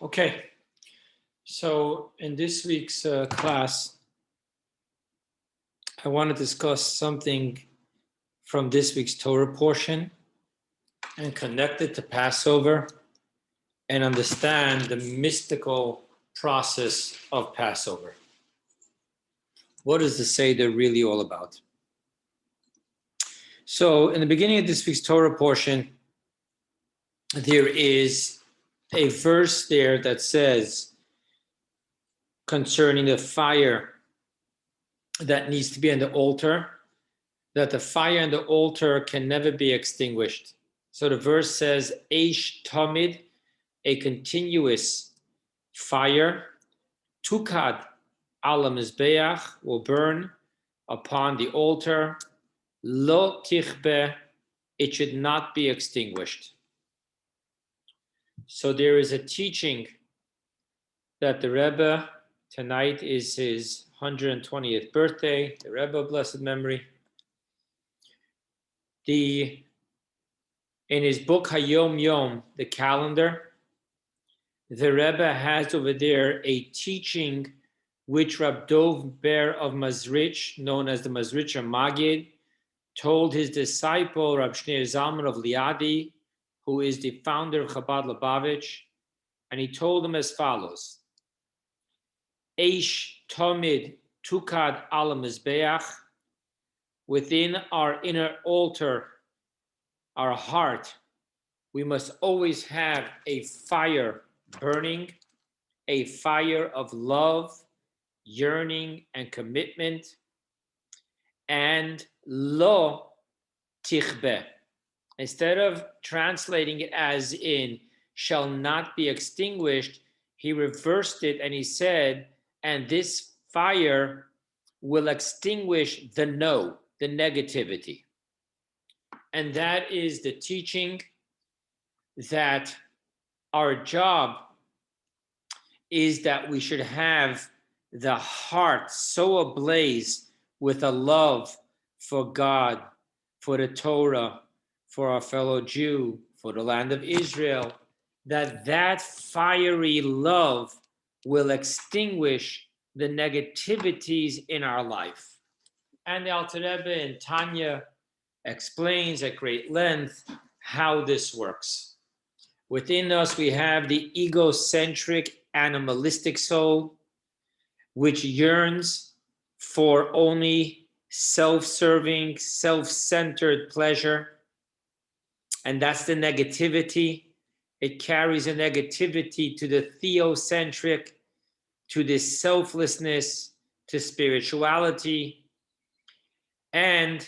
Okay, so in this week's class, I want to discuss something from this week's Torah portion and connect it to Passover and understand the mystical process of Passover. What is the Seder really all about? So in the beginning of this week's Torah portion, there is a verse there that says concerning the fire that needs to be on the altar, that the fire on the altar can never be extinguished. So the verse says, Eish Tamid, a continuous fire, Tukad ala Mizbeach, will burn upon the altar, Lo Tichbe, it should not be extinguished. So there is a teaching that the Rebbe, tonight is his 120th birthday, the Rebbe of blessed memory. In his book Hayom Yom, the calendar, the Rebbe has over there a teaching which Rab Dov Ber of Mazrich, known as the Mazricher Magid, told his disciple Rab Shneur Zalman of Liadi, who is the founder of Chabad Lubavitch, and he told him as follows: Eish Tomid Tukad Ala Mizbeach, within our inner altar, our heart, we must always have a fire burning, a fire of love, yearning, and commitment, and lo tichbe. Instead of translating it as in shall not be extinguished, he reversed it and he said, and this fire will extinguish the no, the negativity. And that is the teaching that our job is that we should have the heart so ablaze with a love for God, for the Torah, for our fellow Jew, for the land of Israel, that fiery love will extinguish the negativities in our life. And the Alter Rebbe and Tanya explains at great length how this works. Within us, we have the egocentric, animalistic soul, which yearns for only self-serving, self-centered pleasure. And that's the negativity. It carries a negativity to the theocentric, to this selflessness, to spirituality. And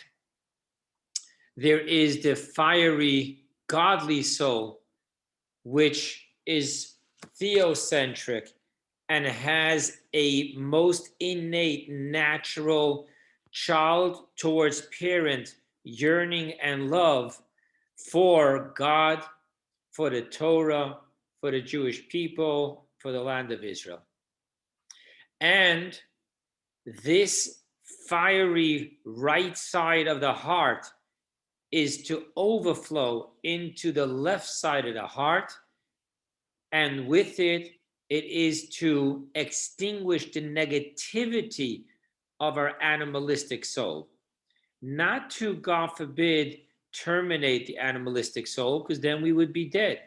there is the fiery, godly soul, which is theocentric and has a most innate, natural child towards parent yearning and love for God, for the Torah, for the Jewish people, for the land of Israel. And this fiery right side of the heart is to overflow into the left side of the heart, and with it, it is to extinguish the negativity of our animalistic soul. Not to, God forbid, terminate the animalistic soul, because then we would be dead,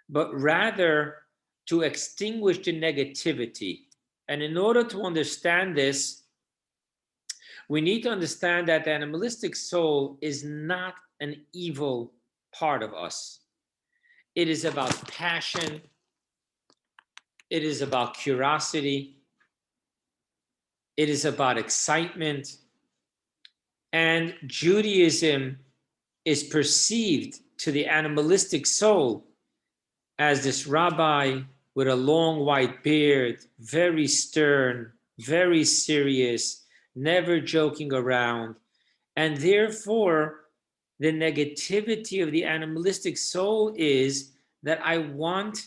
but rather to extinguish the negativity. And in order to understand this, we need to understand that the animalistic soul is not an evil part of us. It is about passion. It is about curiosity. It is about excitement. And Judaism is perceived to the animalistic soul as this rabbi with a long white beard, very stern, very serious, never joking around. And therefore, the negativity of the animalistic soul is that I want,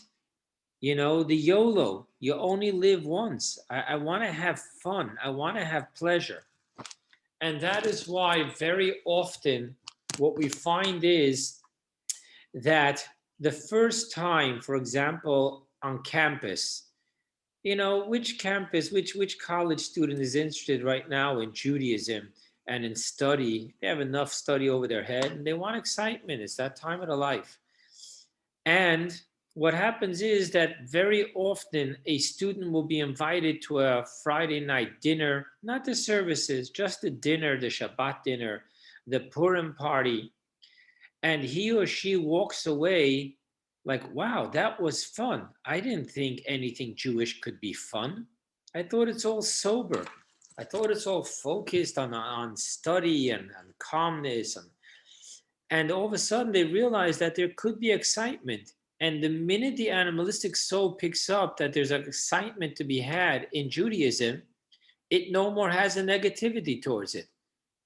the YOLO. You only live once. I want to have fun. I want to have pleasure. And that is why very often what we find is that the first time, for example, on campus. You know, which campus, which college student is interested right now in Judaism and in study? They have enough study over their head and they want excitement. It's that time of their life. And what happens is that very often a student will be invited to a Friday night dinner, not the services, just the dinner, the Shabbat dinner, the Purim party. And he or she walks away like, wow, that was fun. I didn't think anything Jewish could be fun. I thought it's all sober. I thought it's all focused on study and calmness. And all of a sudden they realize that there could be excitement. And the minute the animalistic soul picks up that there's an excitement to be had in Judaism, it no more has a negativity towards it.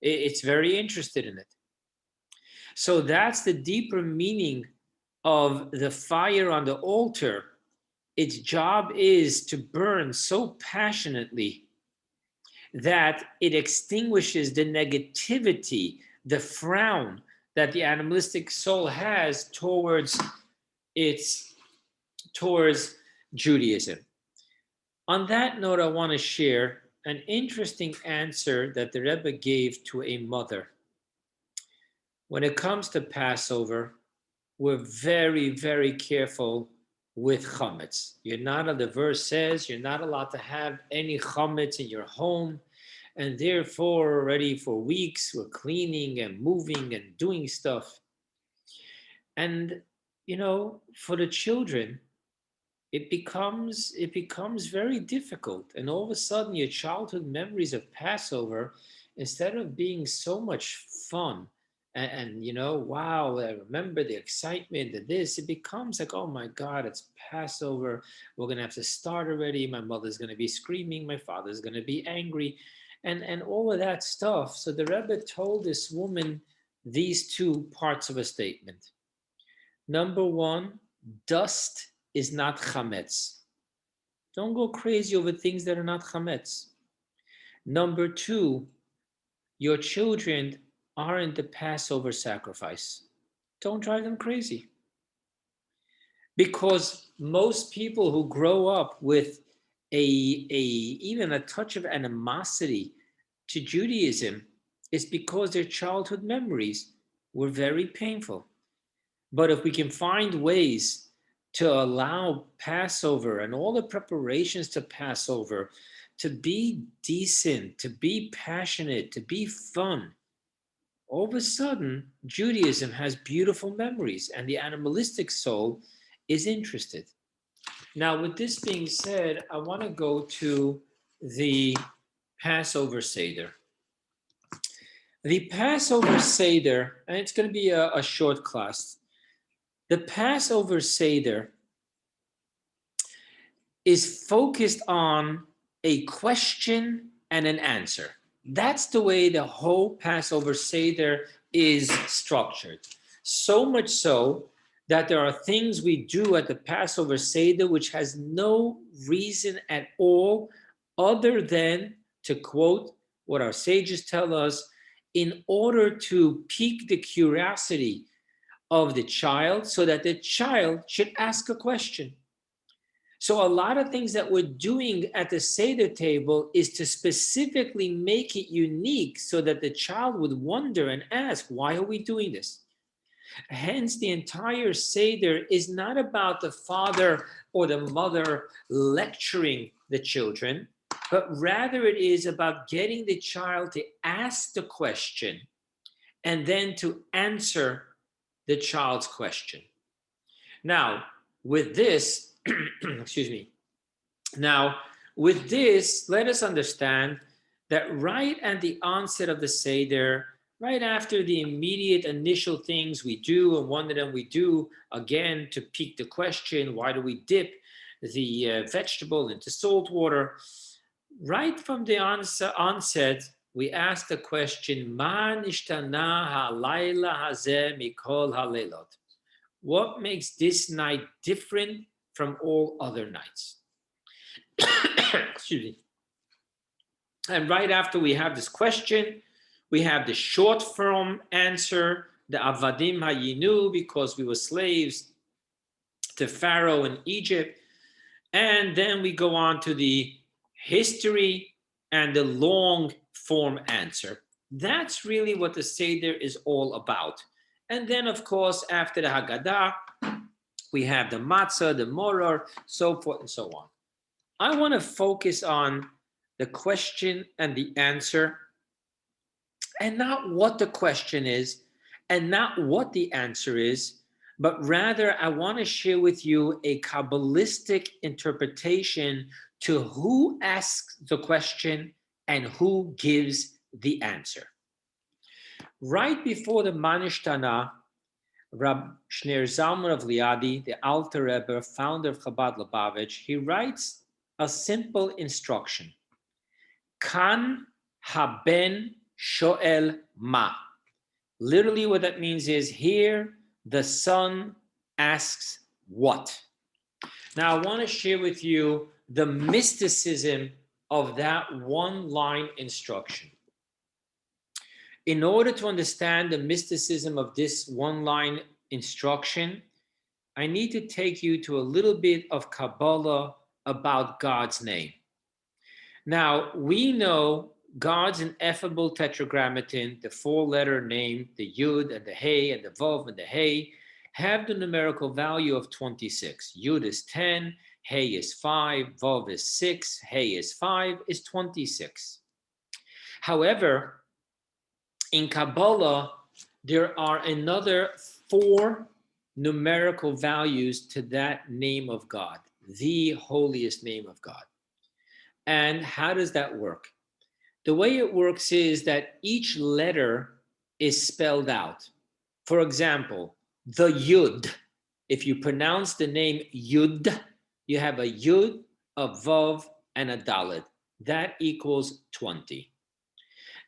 It's very interested in it. So that's the deeper meaning of the fire on the altar. Its job is to burn so passionately that it extinguishes the negativity, the frown that the animalistic soul has towards Judaism. On that note, I want to share an interesting answer that the Rebbe gave to a mother. When it comes to Passover, we're very, very careful with chametz. The verse says you're not allowed to have any chametz in your home. And therefore, already for weeks, we're cleaning and moving and doing stuff. And, for the children, it becomes very difficult. And all of a sudden, your childhood memories of Passover, instead of being so much fun, and wow, I remember the excitement of this, it becomes like, oh my God, it's Passover. We're going to have to start already. My mother's going to be screaming. My father's going to be angry. And all of that stuff. So the Rebbe told this woman these two parts of a statement. Number one, dust is not chametz. Don't go crazy over things that are not chametz. Number two, your children aren't the Passover sacrifice. Don't drive them crazy. Because most people who grow up with even a touch of animosity to Judaism is because their childhood memories were very painful. But if we can find ways to allow Passover and all the preparations to Passover to be decent, to be passionate, to be fun, all of a sudden, Judaism has beautiful memories and the animalistic soul is interested. Now, with this being said, I want to go to the Passover Seder. The Passover Seder, and it's going to be a short class. The Passover Seder is focused on a question and an answer. That's the way the whole Passover Seder is structured. So much so that there are things we do at the Passover Seder which has no reason at all other than, to quote what our sages tell us, in order to pique the curiosity of the child so that the child should ask a question. So a lot of things that we're doing at the Seder table is to specifically make it unique so that the child would wonder and ask, why are we doing this? Hence, the entire Seder is not about the father or the mother lecturing the children, but rather it is about getting the child to ask the question and then to answer the child's question. Now, with this, excuse me. Now, with this, let us understand that right at the onset of the Seder, right after the immediate initial things we do, and one of them we do, again, to pique the question, why do we dip the vegetable into salt water? Right from the onset, we ask the question, Ma nishtana halayla hazeh mikol halelot? What makes this night different from all other nights? Excuse me. And right after we have this question, we have the short form answer, the avadim hayinu, because we were slaves to Pharaoh in Egypt. And then we go on to the history and the long form answer. That's really what the Seder is all about. And then, of course, after the Haggadah, we have the matzah, the moror, so forth and so on. I want to focus on the question and the answer, and not what the question is, and not what the answer is, but rather I want to share with you a Kabbalistic interpretation to who asks the question and who gives the answer. Right before the Manishtana, Rab Shneur Zalman of Liadi, the Alter Rebbe, founder of Chabad Lubavitch, he writes a simple instruction. Kan haben shoel ma. Literally what that means is, here the son asks what. Now I want to share with you the mysticism of that one line instruction. In order to understand the mysticism of this one line instruction, I need to take you to a little bit of Kabbalah about God's name. Now, we know God's ineffable tetragrammaton, the four-letter name, the Yud and the Hey and the Vav and the Hey, have the numerical value of 26. Yud is 10, Hey is 5, Vav is 6, Hey is 5, is 26. However, in Kabbalah, there are another 4 numerical values to that name of God, the holiest name of God. And how does that work? The way it works is that each letter is spelled out. For example, the Yud. If you pronounce the name Yud, you have a Yud, a Vav, and a Dalet. That equals 20.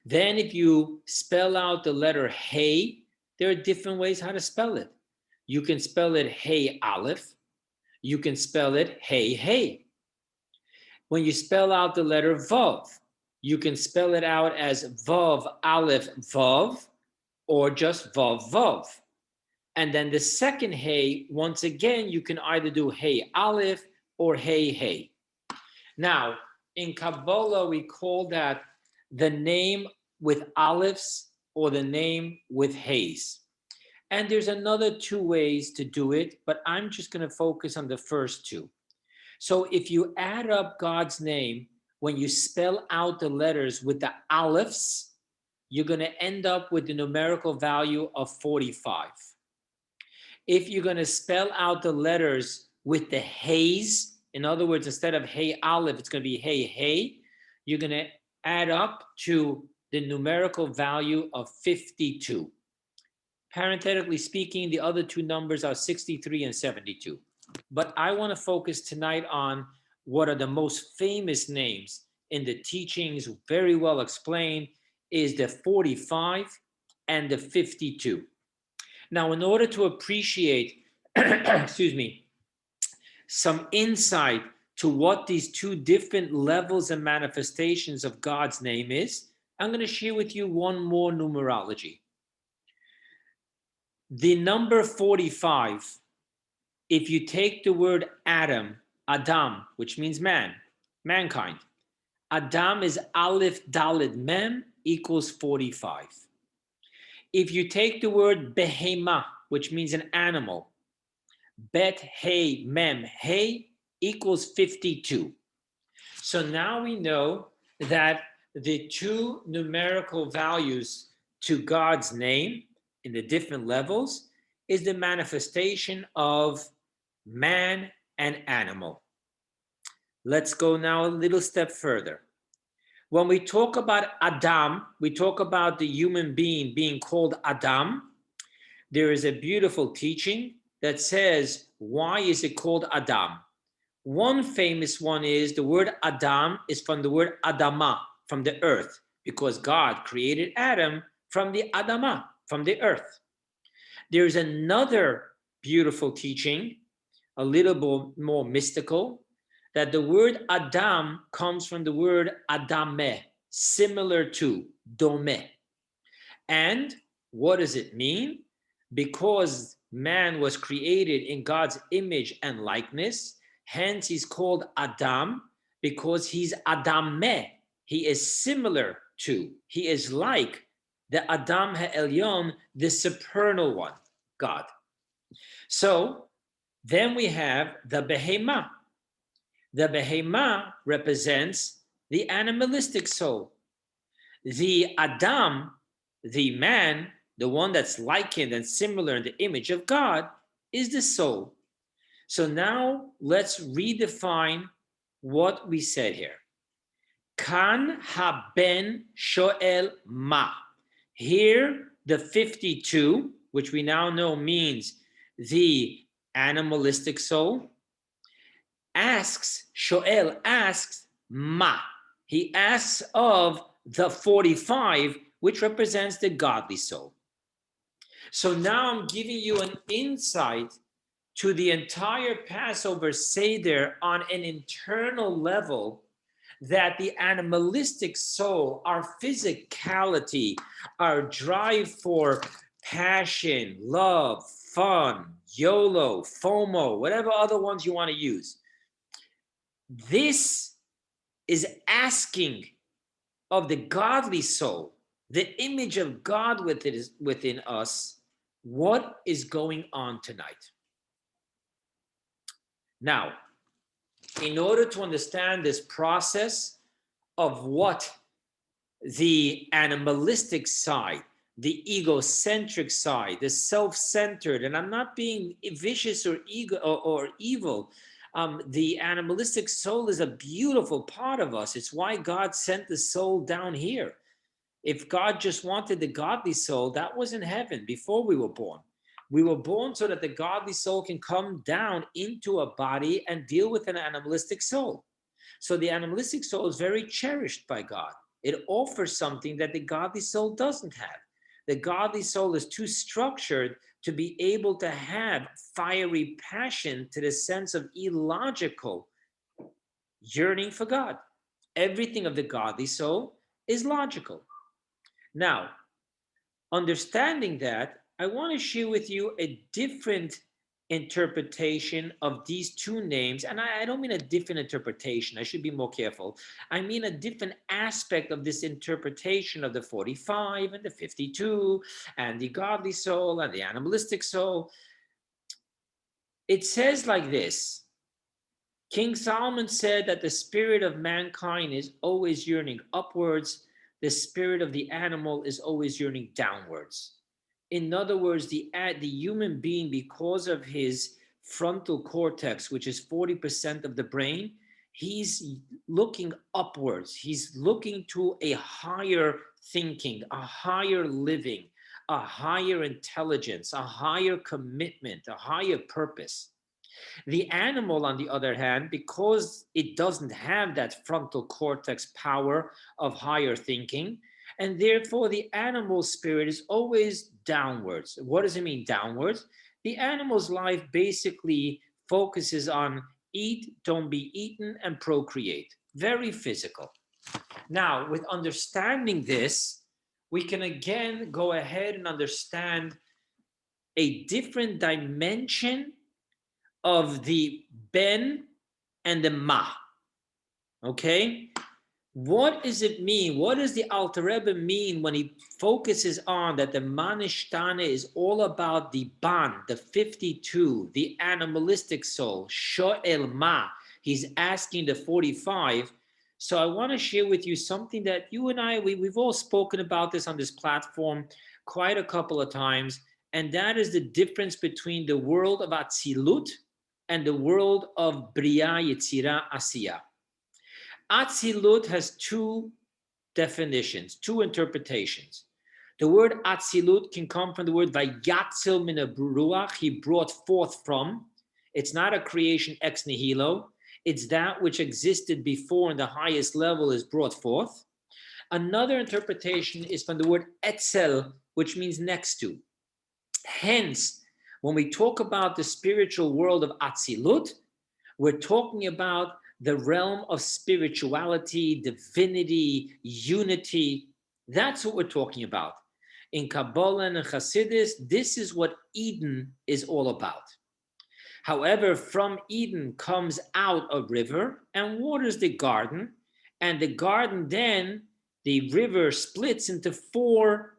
Then if you spell out the letter Hey, there are different ways how to spell it. You can spell it Hey Aleph. You can spell it Hey Hey. When you spell out the letter Vav, you can spell it out as Vav Aleph Vav, or just Vav Vav. And then the second Hey, once again, you can either do Hey Aleph or Hey Hey. Now, in Kabbalah, we call that the name with Alephs or the name with Heys. And there's another 2 ways to do it, but I'm just going to focus on the first 2. So if you add up God's name, when you spell out the letters with the Alephs, you're going to end up with the numerical value of 45. If you're going to spell out the letters with the Heys, in other words, instead of Hey Aleph, it's going to be Hey Hey, you're going to add up to the numerical value of 52. Parenthetically speaking, the other 2 numbers are 63 and 72. But I want to focus tonight on what are the most famous names in the teachings, very well explained, is the 45 and the 52. Now, in order to appreciate, excuse me, some insight to what these 2 different levels and manifestations of God's name is, I'm going to share with you one more numerology. The number 45, if you take the word Adam, which means man, mankind, Adam is Aleph Daled Mem equals 45. If you take the word Behema, which means an animal, Bet Hey Mem Hey equals 52. So now we know that the 2 numerical values to God's name in the different levels is the manifestation of man and animal. Let's go now a little step further. When we talk about Adam, we talk about the human being called Adam. There is a beautiful teaching that says, why is it called Adam? One famous one is the word Adam is from the word Adama, from the earth, because God created Adam from the Adama, from the earth. There's another beautiful teaching, a little bit more mystical, that the word Adam comes from the word Adame, similar to Dome. And what does it mean? Because man was created in God's image and likeness, Hence, he's called Adam because he's Adameh. He is similar to, he is like the Adam Ha'elyon, the supernal one, God. So then we have the Behemah. The Behemah represents the animalistic soul. The Adam, the man, the one that's likened and similar in the image of God, is the soul. So now let's redefine what we said here. Kan haben shoel ma. Here, the 52, which we now know means the animalistic soul, asks, shoel asks ma. He asks of the 45, which represents the godly soul. So now I'm giving you an insight to the entire Passover Seder on an internal level, that the animalistic soul, our physicality, our drive for passion, love, fun, YOLO, FOMO, whatever other ones you want to use, this is asking of the godly soul, the image of God within us, what is going on tonight? Now, in order to understand this process of what the animalistic side, the egocentric side, the self-centered, and I'm not being vicious or evil, the animalistic soul is a beautiful part of us. It's why God sent the soul down here. If God just wanted the godly soul, that was in heaven before we were born. We were born so that the godly soul can come down into a body and deal with an animalistic soul. So the animalistic soul is very cherished by God. It offers something that the godly soul doesn't have. The godly soul is too structured to be able to have fiery passion to the sense of illogical yearning for God. Everything of the godly soul is logical. Now, understanding that, I want to share with you a different interpretation of these two names. And I don't mean a different interpretation. I should be more careful. I mean a different aspect of this interpretation of the 45 and the 52 and the godly soul and the animalistic soul. It says like this. King Solomon said that the spirit of mankind is always yearning upwards. The spirit of the animal is always yearning downwards. In other words, the human being, because of his frontal cortex, which is 40% of the brain, he's looking upwards. He's looking to a higher thinking, a higher living, a higher intelligence, a higher commitment, a higher purpose. The animal, on the other hand, because it doesn't have that frontal cortex power of higher thinking, and therefore the animal spirit is always downwards. What does it mean, downwards? The animal's life basically focuses on eat, don't be eaten, and procreate. Very physical. Now, with understanding this, we can again go ahead and understand a different dimension of the ben and the ma. Okay? What does it mean? What does the Alter Rebbe mean when he focuses on that the Manishtana is all about the ban, the 52, the animalistic soul, sho'el ma? He's asking the 45. So I want to share with you something that you and I, we've all spoken about this on this platform quite a couple of times, and that is the difference between the world of Atzilut and the world of Bria, Yetzira, Asiya. Atzilut has two definitions, two interpretations. The word Atzilut can come from the word Vayatzil min ruach, he brought forth from. It's not a creation ex nihilo. It's that which existed before in the highest level is brought forth. Another interpretation is from the word Etzel, which means next to. Hence, when we talk about the spiritual world of Atzilut, we're talking about the realm of spirituality, divinity, unity. That's what we're talking about. In Kabbalah and Hasidus, this is what Eden is all about. However, from Eden comes out a river and waters the garden, and the garden then, the river splits into four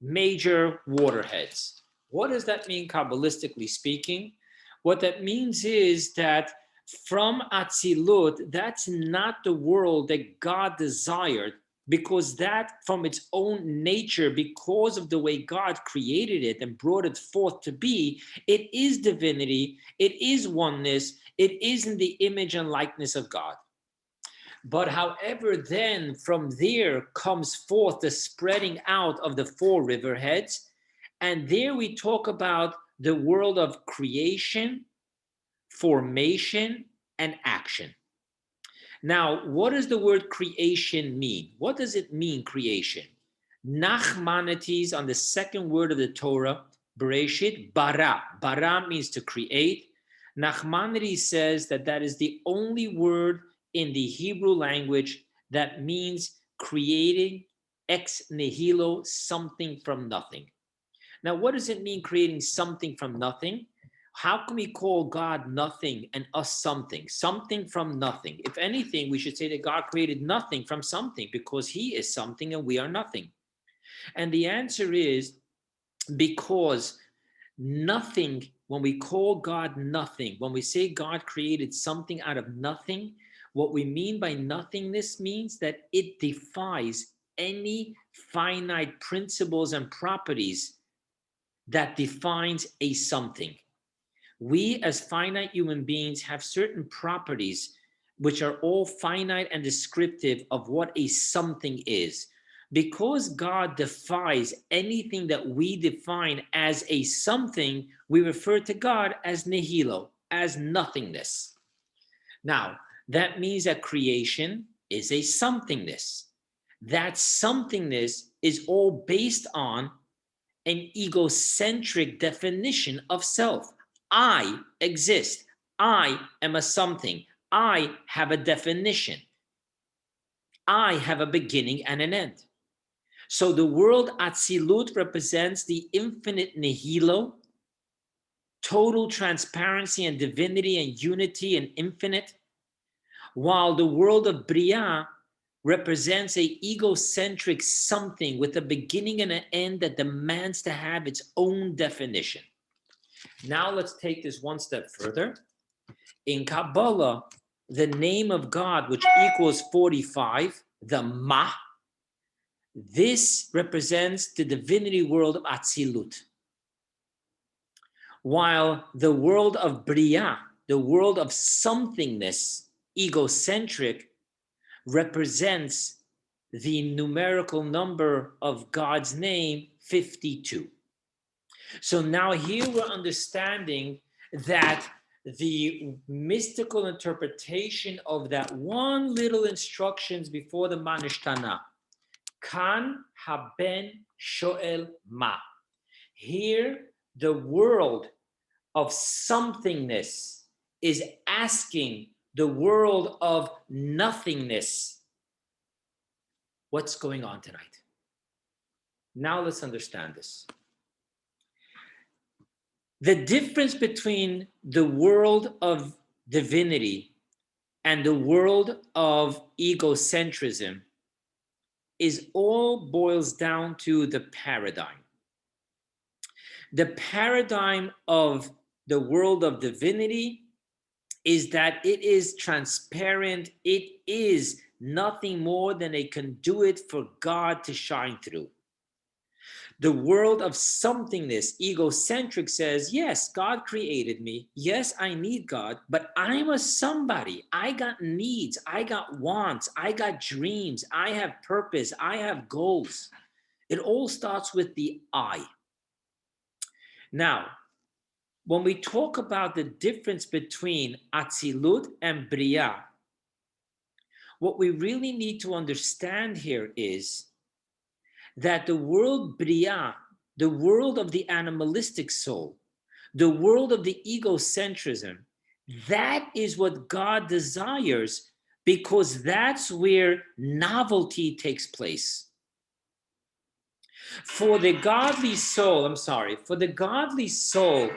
major waterheads. What does that mean, Kabbalistically speaking? What that means is that from Atzilut, that's not the world that God desired, because that from its own nature, because of the way God created it and brought it forth to be, it is divinity, it is oneness, it is in the image and likeness of God. But however, then from there comes forth the spreading out of the four riverheads. And there we talk about the world of creation, formation, and action. Now, what does the word creation mean? What does it mean, creation? Nachmanides, on the second word of the Torah, Bereshit, bara. Bara means to create. Nachmanides says that that is the only word in the Hebrew language that means creating ex nihilo, something from nothing. Now, what does it mean creating something from nothing? How can we call God nothing and us something? Something from nothing. If anything, we should say that God created nothing from something, because he is something and we are nothing. And the answer is because nothing, when we call God nothing, when we say God created something out of nothing, what we mean by nothingness means that it defies any finite principles and properties that defines a something. We as finite human beings have certain properties which are all finite and descriptive of what a something is. Because God defies anything that we define as a something, we refer to God as nihilo, as nothingness. Now, that means that creation is a somethingness. That somethingness is all based on an egocentric definition of self. I exist. I am a something. I have a definition. I have a beginning and an end. So the world Atzilut represents the infinite nihilo, total transparency and divinity and unity and infinite, while the world of Bria represents a egocentric something with a beginning and an end that demands to have its own definition. Now let's take this one step further. In Kabbalah, the name of God, which equals 45, the Ma, this represents the divinity world of Atzilut. While the world of Bria, the world of somethingness, egocentric, represents the numerical number of God's name, 52. So now here we're understanding that the mystical interpretation of that one little instructions before the Manishtana, Kan haben shoel ma. Here, the world of somethingness is asking the world of nothingness, what's going on tonight? Now let's understand this. The difference between the world of divinity and the world of egocentrism is all boils down to the paradigm. The paradigm of the world of divinity is that it is transparent. It is nothing more than a conduit for God to shine through. The world of somethingness, egocentric, says, yes, God created me. Yes, I need God, but I'm a somebody. I got needs. I got wants. I got dreams. I have purpose. I have goals. It all starts with the I. Now, when we talk about the difference between Atzilut and Bria, what we really need to understand here is that the world Bria, the world of the animalistic soul, the world of the egocentrism, that is what God desires, because that's where novelty takes place. For the godly soul, for the godly soul,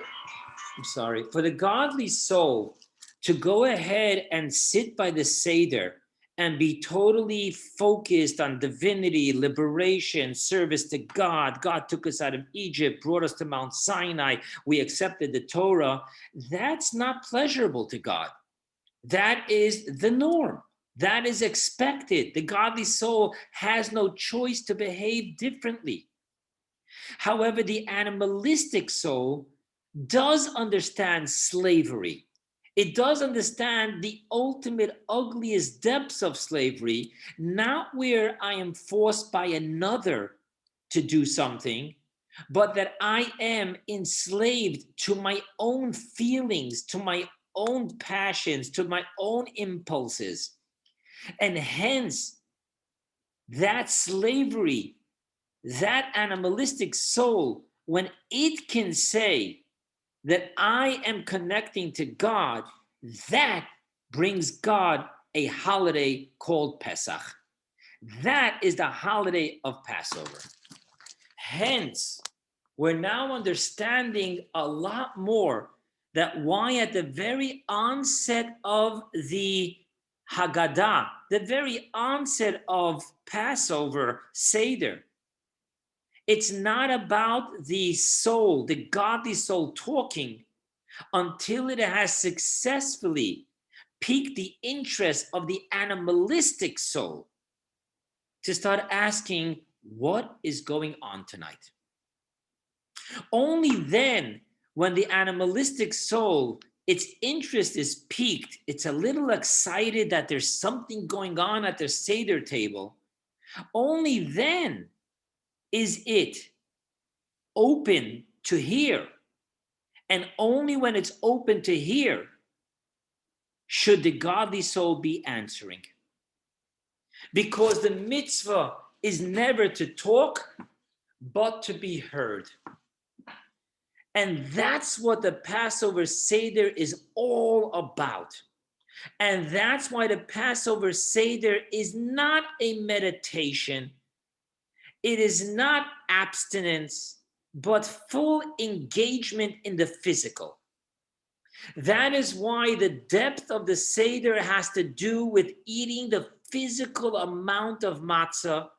I'm sorry, for the godly soul to go ahead and sit by the Seder and be totally focused on divinity, liberation, service to God. God took us out of Egypt, brought us to Mount Sinai. We accepted the Torah. That's not pleasurable to God. That is the norm. That is expected. The godly soul has no choice to behave differently. However, the animalistic soul does understand slavery. It does understand the ultimate ugliest depths of slavery, not where I am forced by another to do something, but that I am enslaved to my own feelings, to my own passions, to my own impulses. And hence, that slavery, that animalistic soul, when it can say that I am connecting to God, that brings God a holiday called Pesach. That is the holiday of Passover. Hence, we're now understanding a lot more that why at the very onset of the Haggadah, the very onset of Passover Seder, it's not about the soul, the godly soul talking until it has successfully piqued the interest of the animalistic soul to start asking, what is going on tonight? Only then, when the animalistic soul, its interest is piqued, it's a little excited that there's something going on at the Seder table, only then is it open to hear. And only when it's open to hear should the godly soul be answering. Because the mitzvah is never to talk, but to be heard. And that's what the Passover Seder is all about. And that's why the Passover Seder is not a meditation. It is not abstinence, but full engagement in the physical. That is why the depth of the Seder has to do with eating the physical amount of matzah,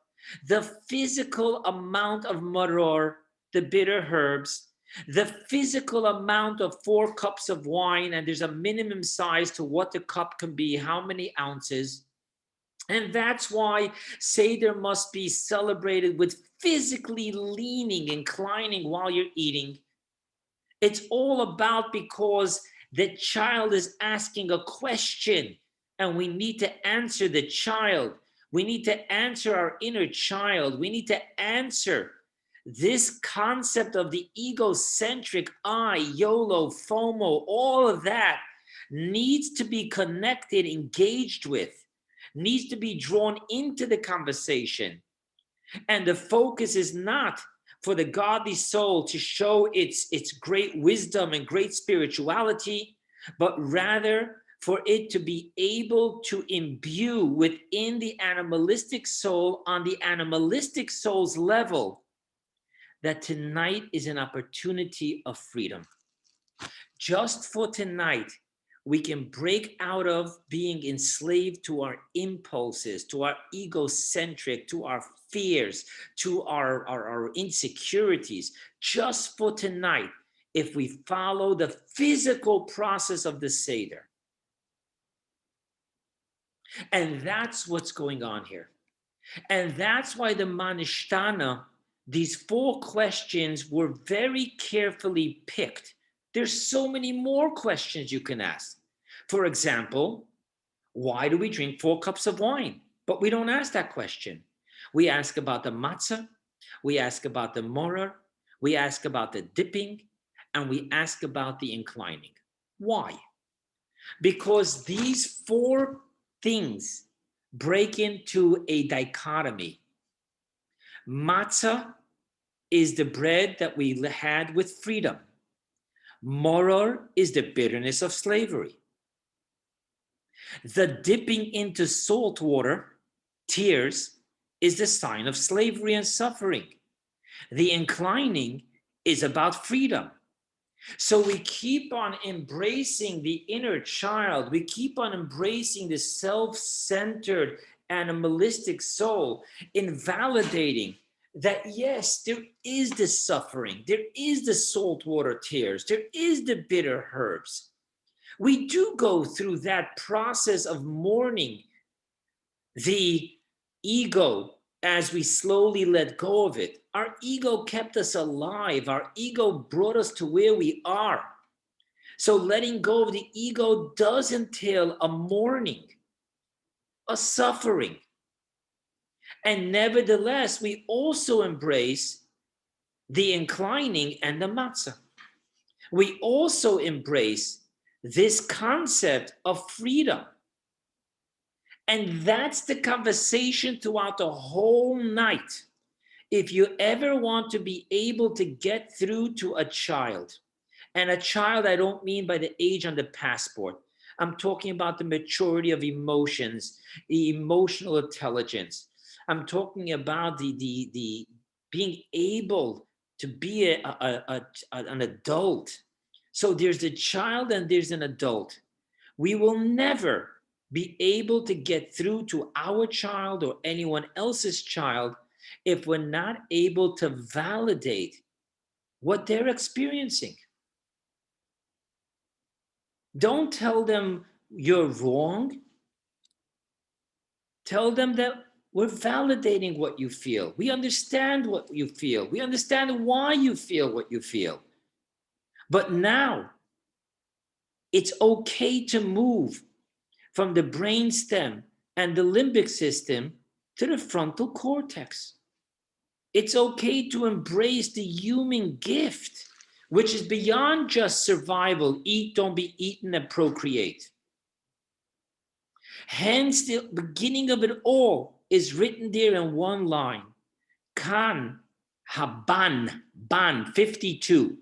the physical amount of maror, the bitter herbs, the physical amount of 4 cups of wine, and there's a minimum size to what the cup can be, how many ounces. And that's why Seder must be celebrated with physically leaning, inclining while you're eating. It's all about because the child is asking a question and we need to answer the child. We need to answer our inner child. We need to answer this concept of the egocentric I, YOLO, FOMO, all of that needs to be connected, engaged with, needs to be drawn into the conversation. And the focus is not for the godly soul to show its great wisdom and great spirituality, but rather for it to be able to imbue within the animalistic soul, on the animalistic soul's level, that tonight is an opportunity of freedom. Just for tonight, we can break out of being enslaved to our impulses, to our egocentric, to our fears, to our insecurities. Just for tonight, if we follow the physical process of the Seder. And that's what's going on here. And that's why the Manishtana, these 4 questions were very carefully picked. There's so many more questions you can ask. For example, why do we drink 4 cups of wine? But we don't ask that question. We ask about the matzah, we ask about the moror, we ask about the dipping, and we ask about the inclining. Why? Because these 4 things break into a dichotomy. Matzah is the bread that we had with freedom. Moror is the bitterness of slavery. The dipping into salt water, tears, is the sign of slavery and suffering. The inclining is about freedom. So we keep on embracing the inner child. We keep on embracing the self-centered animalistic soul, invalidating that, yes, there is the suffering, there is the saltwater tears, there is the bitter herbs. We do go through that process of mourning the ego as we slowly let go of it. Our ego kept us alive. Our ego brought us to where we are. So letting go of the ego does entail a mourning, a suffering. And nevertheless, we also embrace the inclining and the matzah. We also embrace this concept of freedom. And that's the conversation throughout the whole night. If you ever want to be able to get through to a child, and a child, I don't mean by the age on the passport. I'm talking about the maturity of emotions, the emotional intelligence. I'm talking about the being able to be an adult. So there's a child and there's an adult. We will never be able to get through to our child or anyone else's child if we're not able to validate what they're experiencing. Don't tell them you're wrong. Tell them that we're validating what you feel. We understand what you feel. We understand why you feel what you feel. But now it's okay to move from the brainstem and the limbic system to the frontal cortex. It's okay to embrace the human gift, which is beyond just survival, eat, don't be eaten, and procreate. Hence, the beginning of it all is written there in one line. Kan Haban, Ban, 52.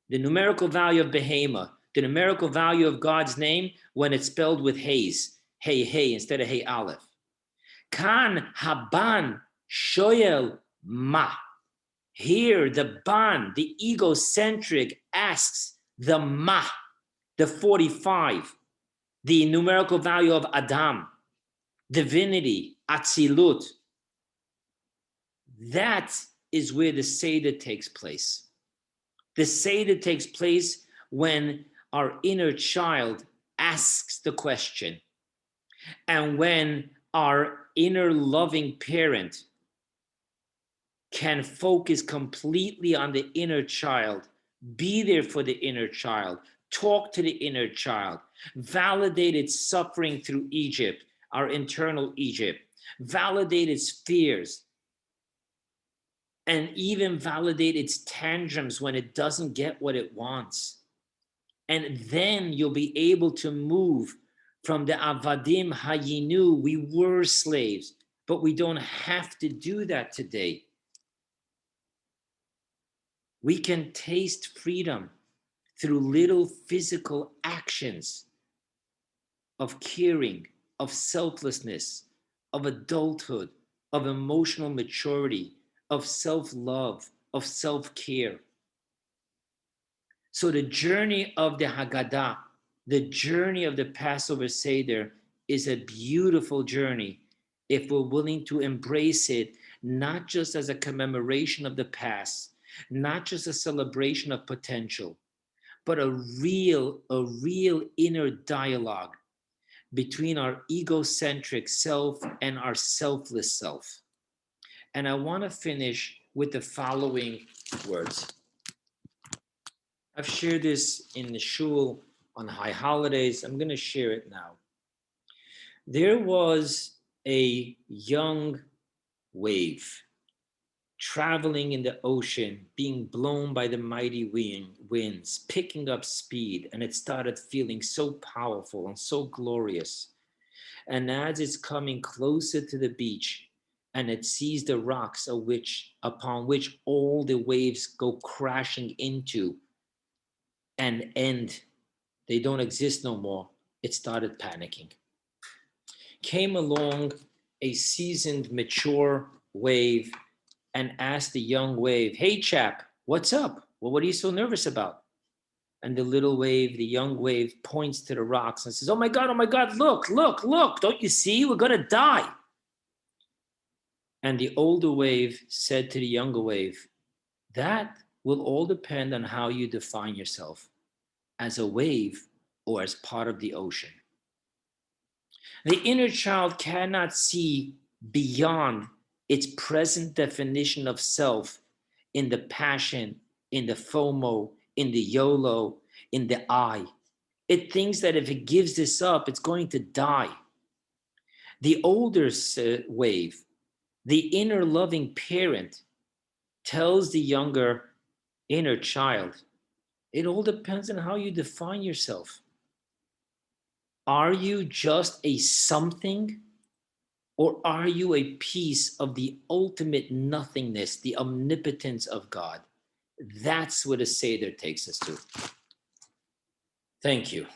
The numerical value of Behema, the numerical value of God's name when it's spelled with Hayes, Hey, Hey, instead of Hey, Aleph. Kan Haban, Shoyel, Ma. Here, the Ban, the egocentric, asks the Ma, the 45, the numerical value of Adam, divinity, Atzilut. That is where the Seder takes place. The Seder takes place when our inner child asks the question, and when our inner loving parent can focus completely on the inner child, be there for the inner child, talk to the inner child, validate its suffering through Egypt, our internal Egypt, validate its fears, and even validate its tantrums when it doesn't get what it wants. And then you'll be able to move from the Avadim Hayinu, we were slaves, but we don't have to do that today. We can taste freedom through little physical actions of caring, of selflessness, of adulthood, of emotional maturity, of self-love, of self-care. So the journey of the Haggadah, the journey of the Passover Seder, is a beautiful journey if we're willing to embrace it, not just as a commemoration of the past, not just a celebration of potential, but a real inner dialogue between our egocentric self and our selfless self. And I want to finish with the following words. I've shared this in the shul on high holidays. I'm going to share it now. There was a young wave traveling in the ocean, being blown by the mighty winds, picking up speed, and it started feeling so powerful and so glorious. And as it's coming closer to the beach, and it sees the rocks upon which all the waves go crashing into and end, they don't exist no more, it started panicking. Came along a seasoned, mature wave and asked the young wave, "Hey chap, what's up? Well, what are you so nervous about?" And the little wave, the young wave, points to the rocks and says, oh my God, look, look, look. Don't you see? We're going to die. And the older wave said to the younger wave, that will all depend on how you define yourself, as a wave or as part of the ocean. The inner child cannot see beyond its present definition of self in the passion, in the FOMO, in the YOLO, in the I. It thinks that if it gives this up, it's going to die. The older wave, the inner loving parent, tells the younger inner child, it all depends on how you define yourself. Are you just a something, or are you a piece of the ultimate nothingness, the omnipotence of God? That's what a Seder takes us to. Thank you.